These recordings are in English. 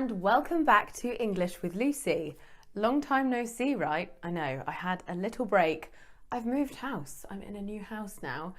and welcome back to English with Lucy. Long time no see, right? I know, I had a little break. I've moved house. I'm in a new house now.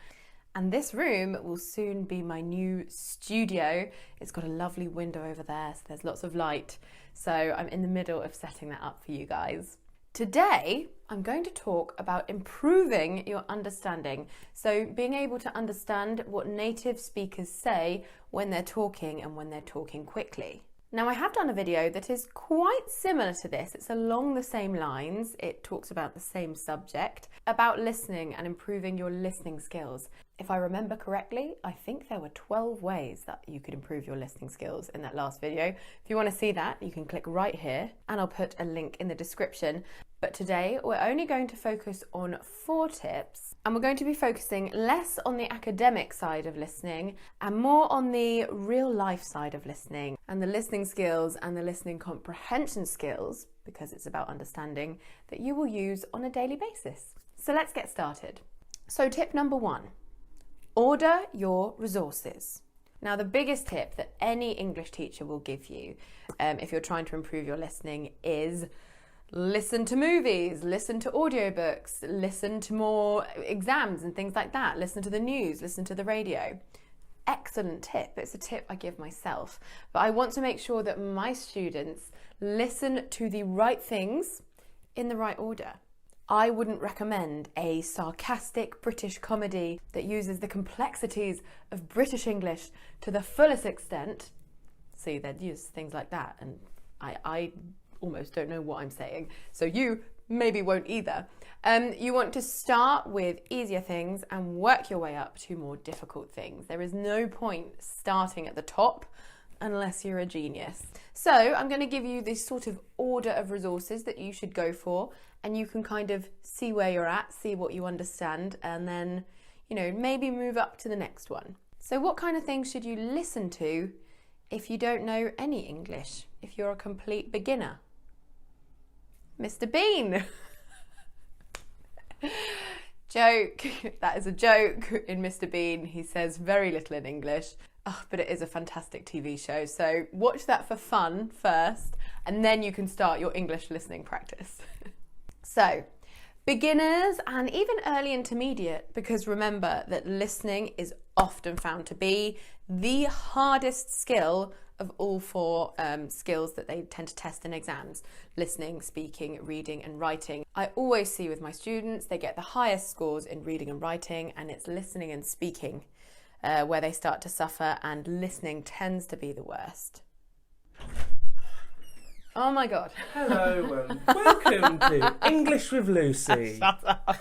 And this room will soon be my new studio. It's got a lovely window over there, so there's lots of light. So I'm in the middle of setting that up for you guys. Today, I'm going to talk about improving your understanding. So being able to understand what native speakers say when they're talking and when they're talking quickly. Now, I have done a video that is quite similar to this. It's along the same lines. It talks about the same subject, about listening and improving your listening skills. If I remember correctly, I think there were 12 ways that you could improve your listening skills in that last video. If you want to see that, you can click right here and I'll put a link in the description. But today we're only going to focus on 4 tips, and we're going to be focusing less on the academic side of listening and more on the real life side of listening and the listening skills and the listening comprehension skills, because it's about understanding, that you will use on a daily basis. So let's get started. So tip number 1, order your resources. Now, the biggest tip that any English teacher will give you if you're trying to improve your listening is listen to movies, listen to audiobooks, listen to more exams and things like that, listen to the news, listen to the radio. Excellent tip. It's a tip I give myself, but I want to make sure that my students listen to the right things in the right order. I wouldn't recommend a sarcastic British comedy that uses the complexities of British English to the fullest extent. See, they'd use things like that, and I almost don't know what I'm saying, so you maybe won't either. You want to start with easier things and work your way up to more difficult things. There is no point starting at the top unless you're a genius. So I'm going to give you this sort of order of resources that you should go for, and you can kind of see where you're at, see what you understand, and then, you know, maybe move up to the next one. So what kind of things should you listen to if you don't know any English, if you're a complete beginner? Mr. Bean. Joke. That is a joke in Mr. Bean. He says very little in English, but it is a fantastic TV show. So watch that for fun first, and then you can start your English listening practice. So, beginners and even early intermediate, because remember that listening is often found to be the hardest skill of all 4 skills that they tend to test in exams: listening, speaking, reading and writing. I always see with my students they get the highest scores in reading and writing, and it's listening and speaking where they start to suffer, and listening tends to be the worst. Oh my God. Hello and welcome to English with Lucy. Shut up.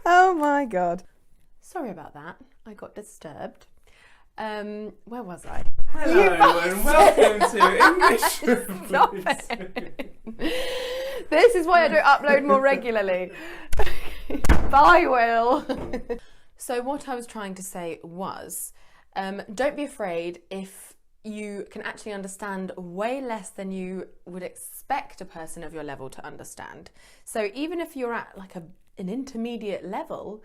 Oh my God. Sorry about that. I got disturbed. Where was I? Hello and welcome to English with Stop Lucy. it. This is why I don't upload more regularly. Bye, Will. So what I was trying to say was, don't be afraid if you can actually understand way less than you would expect a person of your level to understand. So even if you're at like an intermediate level,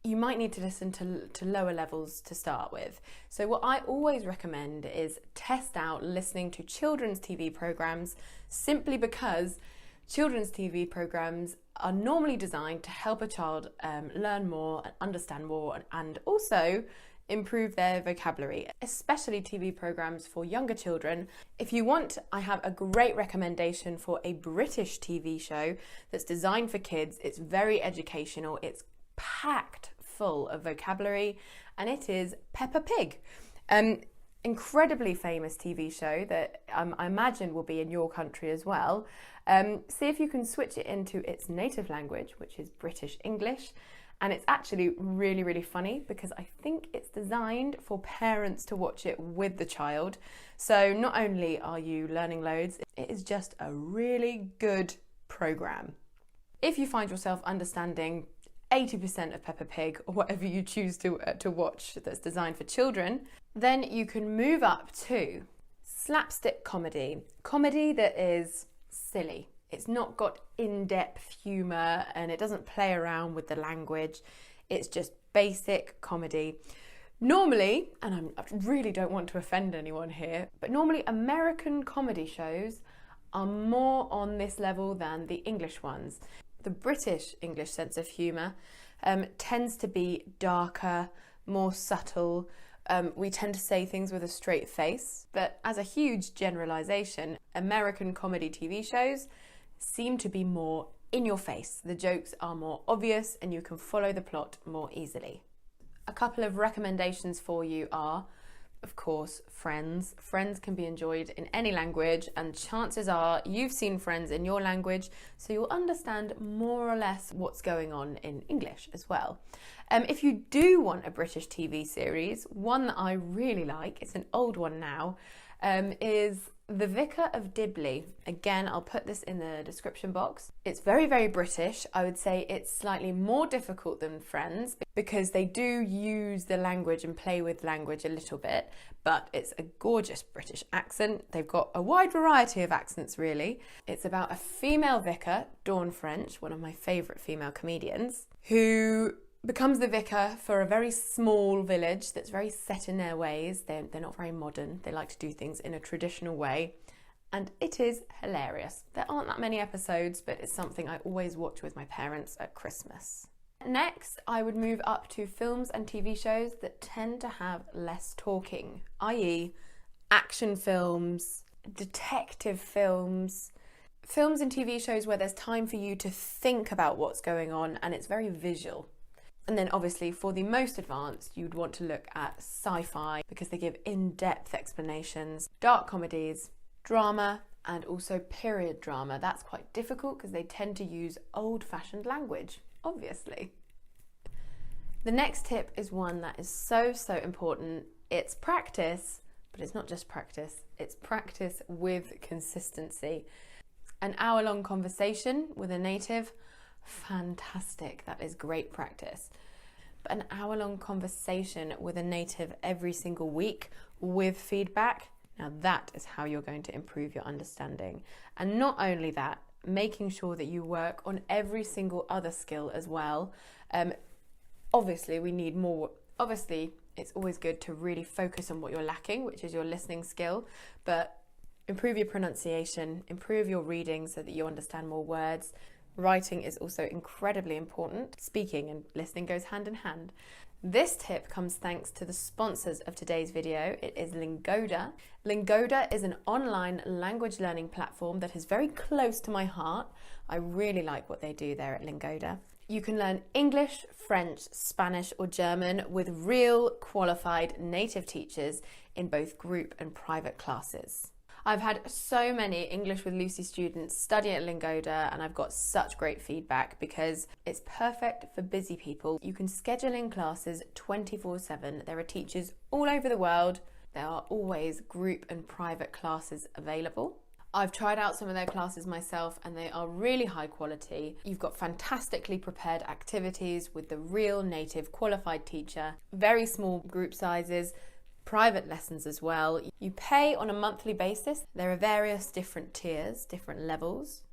you might need to listen to lower levels to start with. So what I always recommend is test out listening to children's TV programs, simply because children's TV programs are normally designed to help a child learn more and understand more, and also improve their vocabulary, especially TV programs for younger children. If you want, I have a great recommendation for a British TV show that's designed for kids. It's very educational, it's packed full of vocabulary, and it is Peppa Pig. Incredibly famous TV show that I imagine will be in your country as well. See if you can switch it into its native language, which is British English. And it's actually really, really funny, because I think it's designed for parents to watch it with the child. So not only are you learning loads, it is just a really good program. If you find yourself understanding 80% of Peppa Pig, or whatever you choose to watch that's designed for children, then you can move up to slapstick comedy. Comedy that is silly. It's not got in-depth humour, and it doesn't play around with the language. It's just basic comedy. Normally, and I really don't want to offend anyone here, but normally American comedy shows are more on this level than the English ones. The British English sense of humour tends to be darker, more subtle. We tend to say things with a straight face, but as a huge generalisation, American comedy TV shows seem to be more in your face. The jokes are more obvious and you can follow the plot more easily. A couple of recommendations for you are, of course, Friends. Friends can be enjoyed in any language, and chances are you've seen Friends in your language, so you'll understand more or less what's going on in English as well. If you do want a British TV series, one that I really like, it's an old one now, is The Vicar of Dibley. Again, I'll put this in the description box. It's very, very British. I would say it's slightly more difficult than Friends because they do use the language and play with language a little bit, but it's a gorgeous British accent. They've got a wide variety of accents, really. It's about a female vicar, Dawn French, one of my favourite female comedians, who becomes the vicar for a very small village that's very set in their ways. They're not very modern. They like to do things in a traditional way. And it is hilarious. There aren't that many episodes, but it's something I always watch with my parents at Christmas. Next, I would move up to films and TV shows that tend to have less talking, i.e. action films, detective films, films and TV shows where there's time for you to think about what's going on and it's very visual. And then obviously for the most advanced, you'd want to look at sci-fi because they give in-depth explanations, dark comedies, drama, and also period drama. That's quite difficult because they tend to use old-fashioned language, obviously. The next tip is one that is so important. It's practice, but it's not just practice. It's practice with consistency. An hour-long conversation with a native, fantastic. That is great practice. But an hour-long conversation with a native every single week with feedback, now that is how you're going to improve your understanding. And not only that, making sure that you work on every single other skill as well. Obviously, we need more. Obviously, it's always good to really focus on what you're lacking, which is your listening skill, but improve your pronunciation, improve your reading so that you understand more words. Writing is also incredibly important. Speaking and listening goes hand in hand. This tip comes thanks to the sponsors of today's video. It is Lingoda. Lingoda is an online language learning platform that is very close to my heart. I really like what they do there at Lingoda. You can learn English, French, Spanish or German with real qualified native teachers in both group and private classes. I've had so many English with Lucy students study at Lingoda and I've got such great feedback because it's perfect for busy people. You can schedule in classes 24/7. There are teachers all over the world. There are always group and private classes available. I've tried out some of their classes myself and they are really high quality. You've got fantastically prepared activities with the real native qualified teacher, very small group sizes, private lessons as well. You pay on a monthly basis. There are various different tiers, different levels,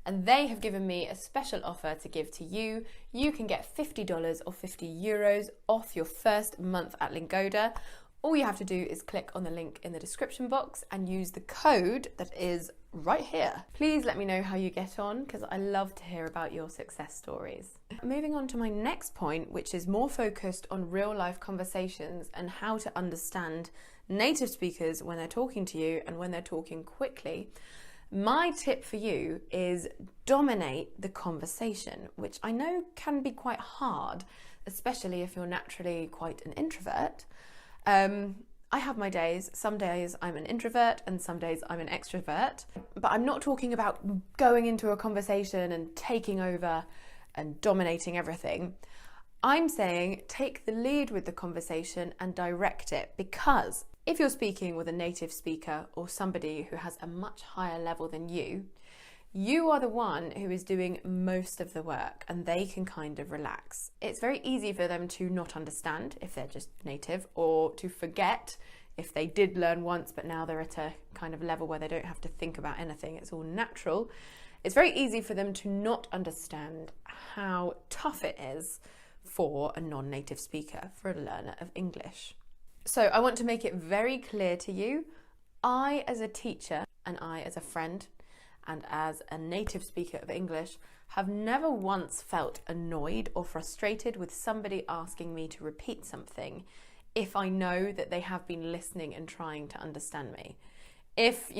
and they have given me a special offer to give to you. You can get $50 or €50 off your first month at Lingoda. All you have to do is click on the link in the description box and use the code that is right here. Please let me know how you get on because I love to hear about your success stories. Moving on to my next point, which is more focused on real life conversations and how to understand native speakers when they're talking to you and when they're talking quickly. My tip for you is dominate the conversation, which I know can be quite hard, especially if you're naturally quite an introvert. I have my days. Some days I'm an introvert and some days I'm an extrovert. But I'm not talking about going into a conversation and taking over and dominating everything. I'm saying take the lead with the conversation and direct it, because if you're speaking with a native speaker or somebody who has a much higher level than you, you are the one who is doing most of the work and they can kind of relax. It's very easy for them to not understand if they're just native, or to forget if they did learn once but now they're at a kind of level where they don't have to think about anything. It's all natural. It's very easy for them to not understand how tough it is for a non-native speaker, for a learner of English. So I want to make it very clear to you, I as a teacher and I as a friend and as a native speaker of English have never once felt annoyed or frustrated with somebody asking me to repeat something if I know that they have been listening and trying to understand me. If,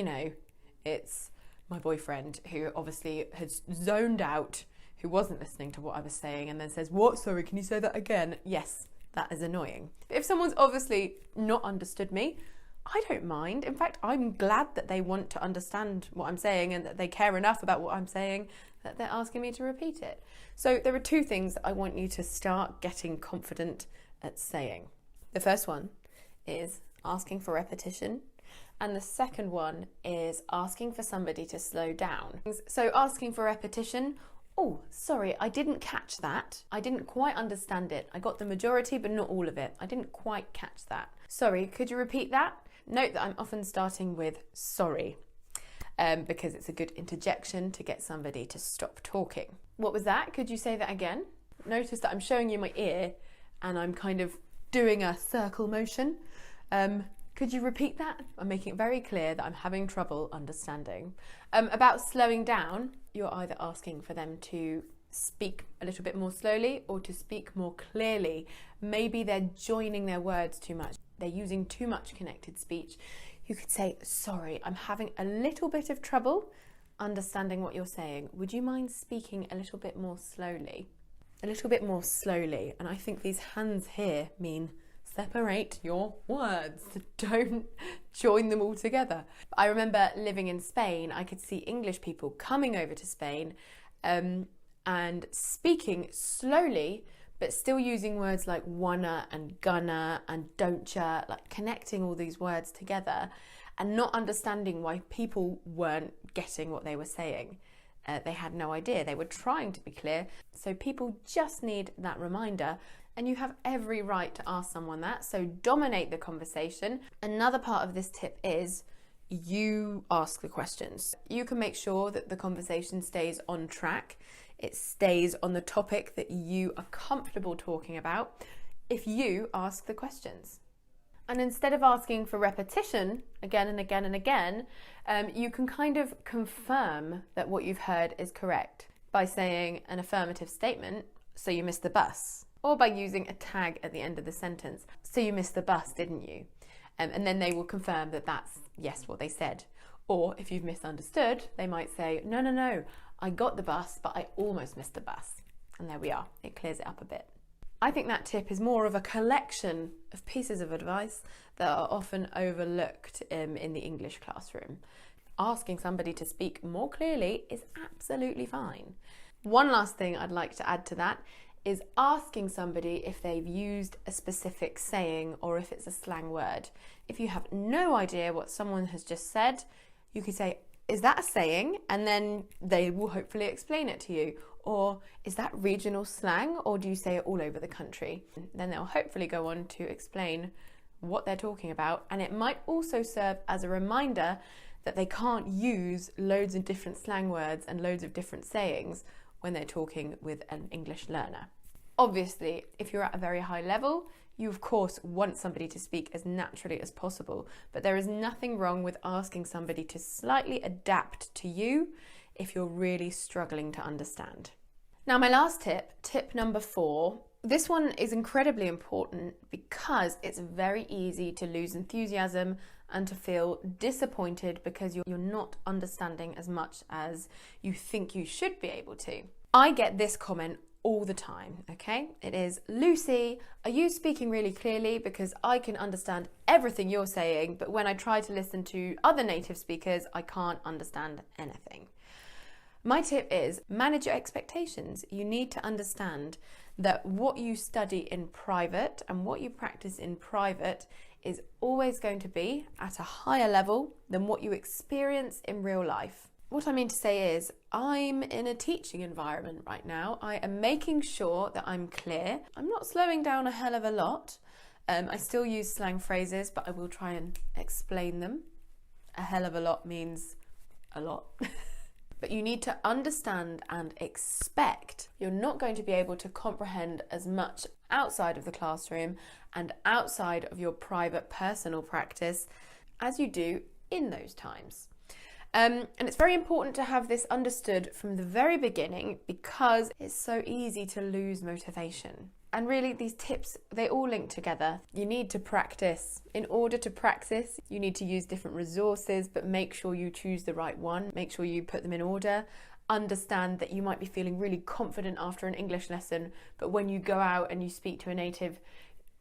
it's my boyfriend who obviously has zoned out, who wasn't listening to what I was saying and then says, "What? Sorry, can you say that again?" Yes, that is annoying. If someone's obviously not understood me, I don't mind. In fact, I'm glad that they want to understand what I'm saying and that they care enough about what I'm saying that they're asking me to repeat it. So there are two things that I want you to start getting confident at saying. The first one is asking for repetition. And the second one is asking for somebody to slow down. So asking for repetition, "Oh, sorry, I didn't catch that. I didn't quite understand it. I got the majority, but not all of it. I didn't quite catch that. Sorry, could you repeat that?" Note that I'm often starting with sorry, because it's a good interjection to get somebody to stop talking. "What was that? Could you say that again?" Notice that I'm showing you my ear and I'm kind of doing a circle motion. Could you repeat that? I'm making it very clear that I'm having trouble understanding. About slowing down, you're either asking for them to speak a little bit more slowly or to speak more clearly. Maybe they're joining their words too much. They're using too much connected speech. You could say, "Sorry, I'm having a little bit of trouble understanding what you're saying. Would you mind speaking a little bit more slowly?" A little bit more slowly. And I think these hands here mean separate your words. Don't join them all together. I remember living in Spain, I could see English people coming over to Spain and speaking slowly, but still using words like wanna and gonna and don'tcha, like connecting all these words together and not understanding why people weren't getting what they were saying. They had no idea. They were trying to be clear. So people just need that reminder. And you have every right to ask someone that, so dominate the conversation. Another part of this tip is you ask the questions. You can make sure that the conversation stays on track. It stays on the topic that you are comfortable talking about if you ask the questions. And instead of asking for repetition again and again and again, you can kind of confirm that what you've heard is correct by saying an affirmative statement, "So you missed the bus." Or by using a tag at the end of the sentence. "So you missed the bus, didn't you?" And then they will confirm that that's, yes, what they said. Or if you've misunderstood, they might say, no, I got the bus, but I almost missed the bus. And there we are. It clears it up a bit. I think that tip is more of a collection of pieces of advice that are often overlooked in the English classroom. Asking somebody to speak more clearly is absolutely fine. One last thing I'd like to add to that is asking somebody if they've used a specific saying or if it's a slang word. If you have no idea what someone has just said, you could say, "Is that a saying?" And then they will hopefully explain it to you. Or, "Is that regional slang or do you say it all over the country?" Then they'll hopefully go on to explain what they're talking about. And it might also serve as a reminder that they can't use loads of different slang words and loads of different sayings when they're talking with an English learner. Obviously, if you're at a very high level, you of course want somebody to speak as naturally as possible, but there is nothing wrong with asking somebody to slightly adapt to you if you're really struggling to understand. Now, my last tip, tip number 4, this one is incredibly important because it's very easy to lose enthusiasm and to feel disappointed because you're not understanding as much as you think you should be able to. I get this comment all the time, okay? It is, "Lucy, are you speaking really clearly? Because I can understand everything you're saying, but when I try to listen to other native speakers, I can't understand anything." My tip is manage your expectations. You need to understand that what you study in private and what you practice in private is always going to be at a higher level than what you experience in real life. What I mean to say is, I'm in a teaching environment right now. I am making sure that I'm clear. I'm not slowing down a hell of a lot. I still use slang phrases, but I will try and explain them. A hell of a lot means a lot. but you need to understand and expect you're not going to be able to comprehend as much outside of the classroom and outside of your private personal practice as you do in those times. And it's very important to have this understood from the very beginning because it's so easy to lose motivation. And really, these tips, they all link together. You need to practice. In order to practice, you need to use different resources, but make sure you choose the right one. Make sure you put them in order. Understand that you might be feeling really confident after an English lesson, but when you go out and you speak to a native,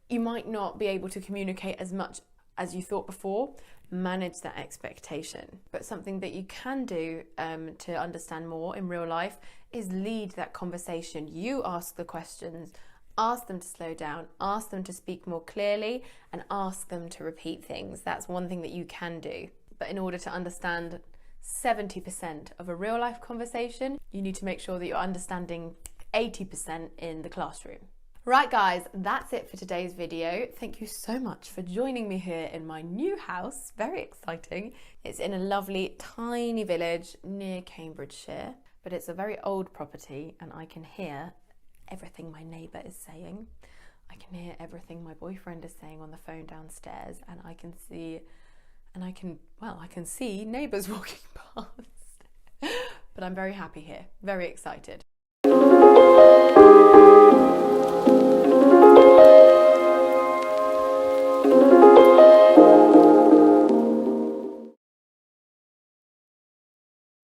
you might not be able to communicate as much as you thought before. Manage that expectation. But something that you can do to understand more in real life is lead that conversation. You ask the questions. Ask them to slow down, ask them to speak more clearly, and ask them to repeat things. That's one thing that you can do. But in order to understand 70% of a real life conversation, you need to make sure that you're understanding 80% in the classroom. Right guys, that's it for today's video. Thank you so much for joining me here in my new house. Very exciting. It's in a lovely tiny village near Cambridgeshire, but it's a very old property and I can hear everything my neighbour is saying. I can hear everything my boyfriend is saying on the phone downstairs, and I can see neighbours walking past. But I'm very happy here, very excited.